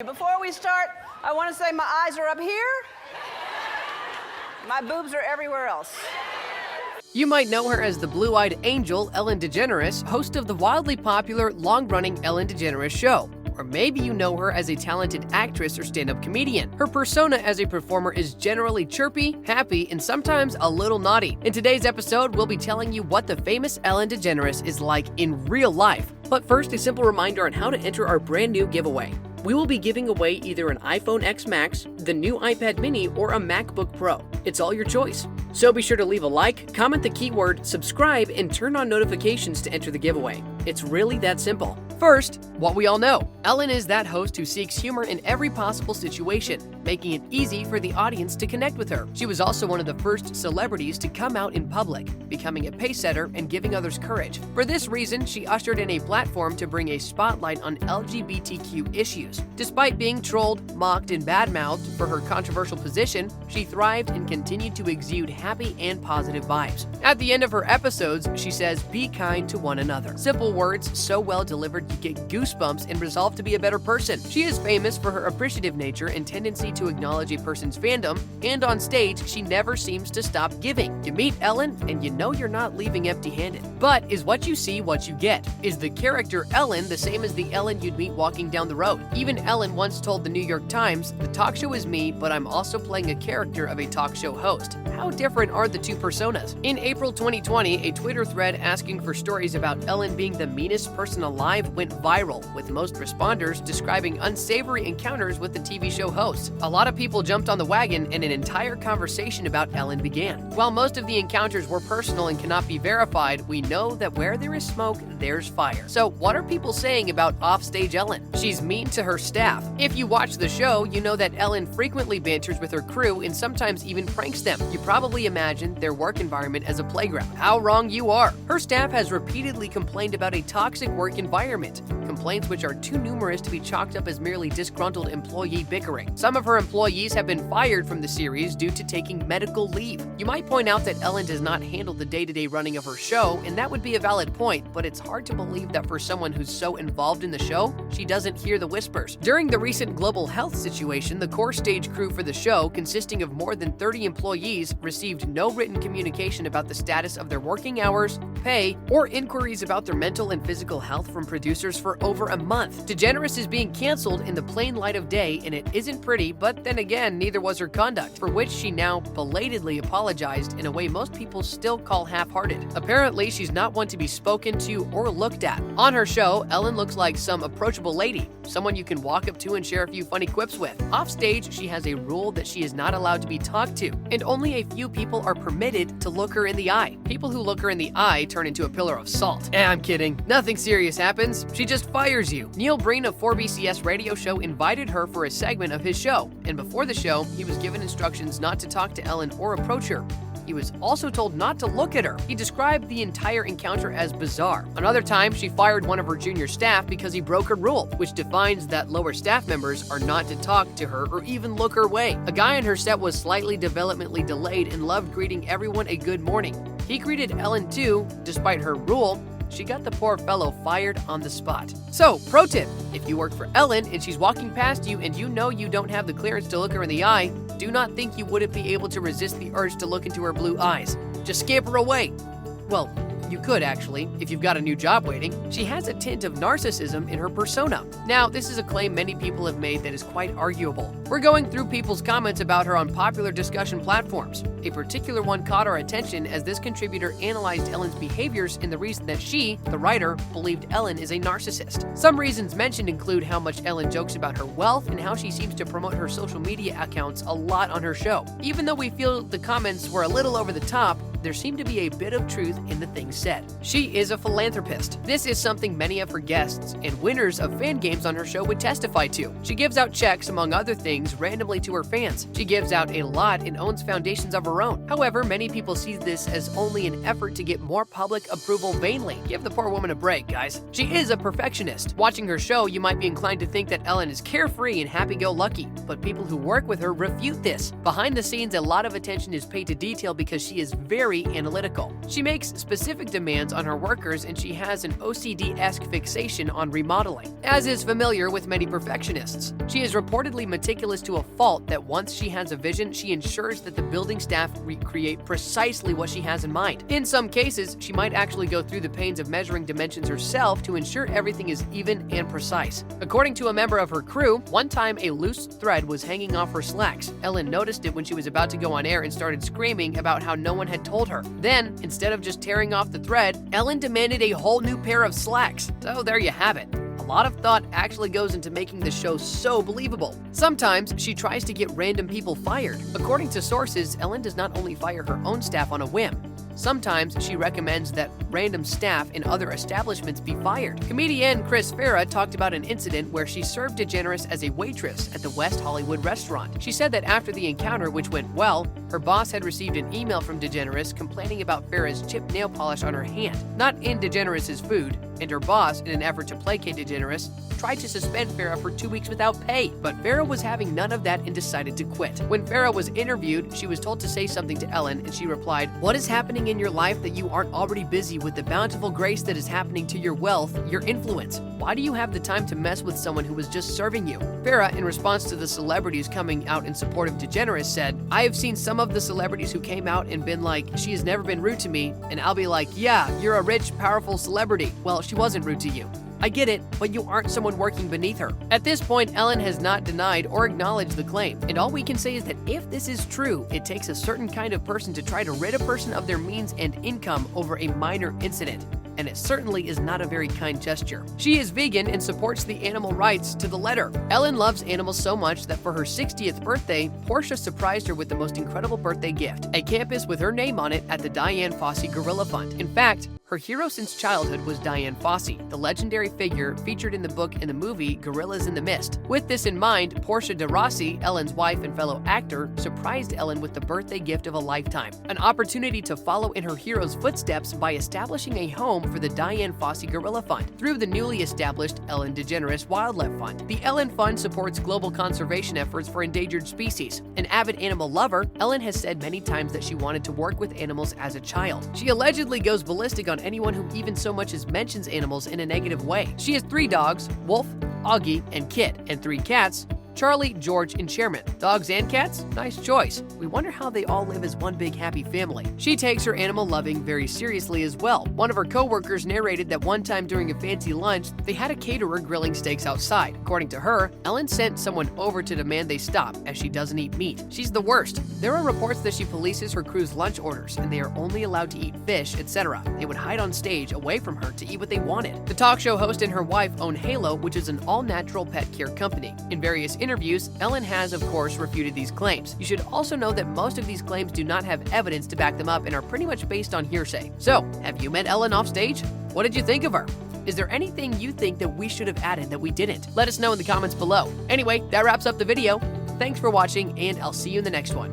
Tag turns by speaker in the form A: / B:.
A: Before we start, I want to say my eyes are up here. My boobs are everywhere else.
B: You might know her as the blue-eyed angel Ellen DeGeneres, host of the wildly popular, long-running Ellen DeGeneres show. Or maybe you know her as a talented actress or stand-up comedian. Her persona as a performer is generally chirpy, happy, and sometimes a little naughty. In today's episode, we'll be telling you what the famous Ellen DeGeneres is like in real life. But first, a simple reminder on how to enter our brand new giveaway. We will be giving away either an iPhone X Max, the new iPad mini, or a MacBook Pro. It's all your choice. So be sure to leave a like, comment the keyword, subscribe, and turn on notifications to enter the giveaway. It's really that simple. First, what we all know. Ellen is that host who seeks humor in every possible situation, making it easy for the audience to connect with her. She was also one of the first celebrities to come out in public, becoming a pacesetter and giving others courage. For this reason, she ushered in a platform to bring a spotlight on LGBTQ issues. Despite being trolled, mocked, and badmouthed for her controversial position, she thrived and continued to exude happy and positive vibes. At the end of her episodes, she says, "Be kind to one another." Simple words so well delivered you get goosebumps and resolve to be a better person. She is famous for her appreciative nature and tendency to acknowledge a person's fandom, and on stage, she never seems to stop giving. You meet Ellen, and you know you're not leaving empty-handed. But is what you see what you get? Is the character Ellen the same as the Ellen you'd meet walking down the road? Even Ellen once told the New York Times, "The talk show is me, but I'm also playing a character of a talk show host." How different are the two personas? In April 2020, a Twitter thread asking for stories about Ellen being the meanest person alive went viral, with most responders describing unsavory encounters with the TV show host. A lot of people jumped on the wagon, and an entire conversation about Ellen began. While most of the encounters were personal and cannot be verified, we know that where there is smoke, there's fire. So what are people saying about Offstage Ellen? She's mean to her staff. If you watch the show, you know that Ellen frequently banters with her crew and sometimes even pranks them. You probably imagine their work environment as a playground. How wrong you are. Her staff has repeatedly complained about a toxic work environment, complaints which are too numerous to be chalked up as merely disgruntled employee bickering. Some of her employees have been fired from the series due to taking medical leave. You might point out that Ellen does not handle the day-to-day running of her show, and that would be a valid point, but it's hard to believe that for someone who's so involved in the show, she doesn't hear the whispers. During the recent global health situation, the core stage crew for the show, consisting of more than 30 employees, received no written communication about the status of their working hours, pay, or inquiries about their mental and physical health from producers for over a month. DeGeneres is being canceled in the plain light of day, and it isn't pretty, but then again, neither was her conduct, for which she now belatedly apologized in a way most people still call half-hearted. Apparently, she's not one to be spoken to or looked at. On her show, Ellen looks like some approachable lady, someone you can walk up to and share a few funny quips with. Offstage, she has a rule that she is not allowed to be talked to, and only a few people are permitted to look her in the eye. People who look her in the eye turn into a pillar of salt. I'm kidding. Nothing serious happens. She just fires you. Neil Breen of 4BCS radio show invited her for a segment of his show, and before the show, he was given instructions not to talk to Ellen or approach her. He was also told not to look at her. He described the entire encounter as bizarre. Another time, she fired one of her junior staff because he broke a rule, which defines that lower staff members are not to talk to her or even look her way. A guy on her set was slightly developmentally delayed and loved greeting everyone a good morning. He greeted Ellen too, despite her rule. She got the poor fellow fired on the spot. So, pro tip, if you work for Ellen and she's walking past you and you know you don't have the clearance to look her in the eye, do not think you wouldn't be able to resist the urge to look into her blue eyes. Just scamper away. Well, you could actually, if you've got a new job waiting. She has a tint of narcissism in her persona. Now, this is a claim many people have made that is quite arguable. We're going through people's comments about her on popular discussion platforms. A particular one caught our attention as this contributor analyzed Ellen's behaviors and the reason that she, the writer, believed Ellen is a narcissist. Some reasons mentioned include how much Ellen jokes about her wealth and how she seems to promote her social media accounts a lot on her show. Even though we feel the comments were a little over the top, there seemed to be a bit of truth in the things said. She is a philanthropist. This is something many of her guests and winners of fan games on her show would testify to. She gives out checks, among other things, randomly to her fans. She gives out a lot and owns foundations of her own. However, many people see this as only an effort to get more public approval vainly. Give the poor woman a break, guys. She is a perfectionist. Watching her show, you might be inclined to think that Ellen is carefree and happy-go-lucky, but people who work with her refute this. Behind the scenes, a lot of attention is paid to detail because she is very very analytical. She makes specific demands on her workers, and she has an OCD-esque fixation on remodeling, as is familiar with many perfectionists. She is reportedly meticulous to a fault that once she has a vision, she ensures that the building staff recreate precisely what she has in mind. In some cases, she might actually go through the pains of measuring dimensions herself to ensure everything is even and precise. According to a member of her crew, one time a loose thread was hanging off her slacks. Ellen noticed it when she was about to go on air and started screaming about how no one had told her. Then, instead of just tearing off the thread, Ellen demanded a whole new pair of slacks. So there you have it. A lot of thought actually goes into making the show so believable. Sometimes she tries to get random people fired. According to sources, Ellen does not only fire her own staff on a whim. Sometimes she recommends that random staff in other establishments be fired. Comedian Chris Farah talked about an incident where she served DeGeneres as a waitress at the West Hollywood restaurant. She said that after the encounter, which went well, her boss had received an email from DeGeneres complaining about Farah's chipped nail polish on her hand, not in DeGeneres' food, and her boss, in an effort to placate DeGeneres, tried to suspend Farah for 2 weeks without pay. But Farah was having none of that and decided to quit. When Farah was interviewed, she was told to say something to Ellen, and she replied, "What is happening in your life that you aren't already busy with the bountiful grace that is happening to your wealth, your influence? Why do you have the time to mess with someone who was just serving you?" Farah, in response to the celebrities coming out in support of DeGeneres, said, "I have seen some of the celebrities who came out and been like, 'She has never been rude to me,' and I'll be like, 'Yeah, you're a rich, powerful celebrity. Well, she wasn't rude to you. I get it, but you aren't someone working beneath her." At this point, Ellen has not denied or acknowledged the claim, and all we can say is that if this is true, it takes a certain kind of person to try to rid a person of their means and income over a minor incident. And it certainly is not a very kind gesture. She is vegan and supports the animal rights to the letter. Ellen loves animals so much that for her 60th birthday, Portia surprised her with the most incredible birthday gift, a campus with her name on it at the Diane Fossey Gorilla Fund. In fact, her hero since childhood was Diane Fossey, the legendary figure featured in the book and the movie Gorillas in the Mist. With this in mind, Portia de Rossi, Ellen's wife and fellow actor, surprised Ellen with the birthday gift of a lifetime, an opportunity to follow in her hero's footsteps by establishing a home for the Diane Fossey Gorilla Fund through the newly established Ellen DeGeneres Wildlife Fund. The Ellen Fund supports global conservation efforts for endangered species. An avid animal lover, Ellen has said many times that she wanted to work with animals as a child. She allegedly goes ballistic on anyone who even so much as mentions animals in a negative way. She has 3 dogs, Wolf, Augie, and Kit, and 3 cats, Charlie, George, and Chairman. Dogs and cats? Nice choice. We wonder how they all live as one big happy family. She takes her animal loving very seriously as well. One of her co-workers narrated that one time during a fancy lunch, they had a caterer grilling steaks outside. According to her, Ellen sent someone over to demand they stop, as she doesn't eat meat. She's the worst. There are reports that she polices her crew's lunch orders, and they are only allowed to eat fish, etc. They would hide on stage away from her to eat what they wanted. The talk show host and her wife own Halo, which is an all-natural pet care company. In various interviews, Ellen has, of course, refuted these claims. You should also know that most of these claims do not have evidence to back them up and are pretty much based on hearsay. So, have you met Ellen off stage? What did you think of her? Is there anything you think that we should have added that we didn't? Let us know in the comments below. Anyway, that wraps up the video. Thanks for watching, and I'll see you in the next one.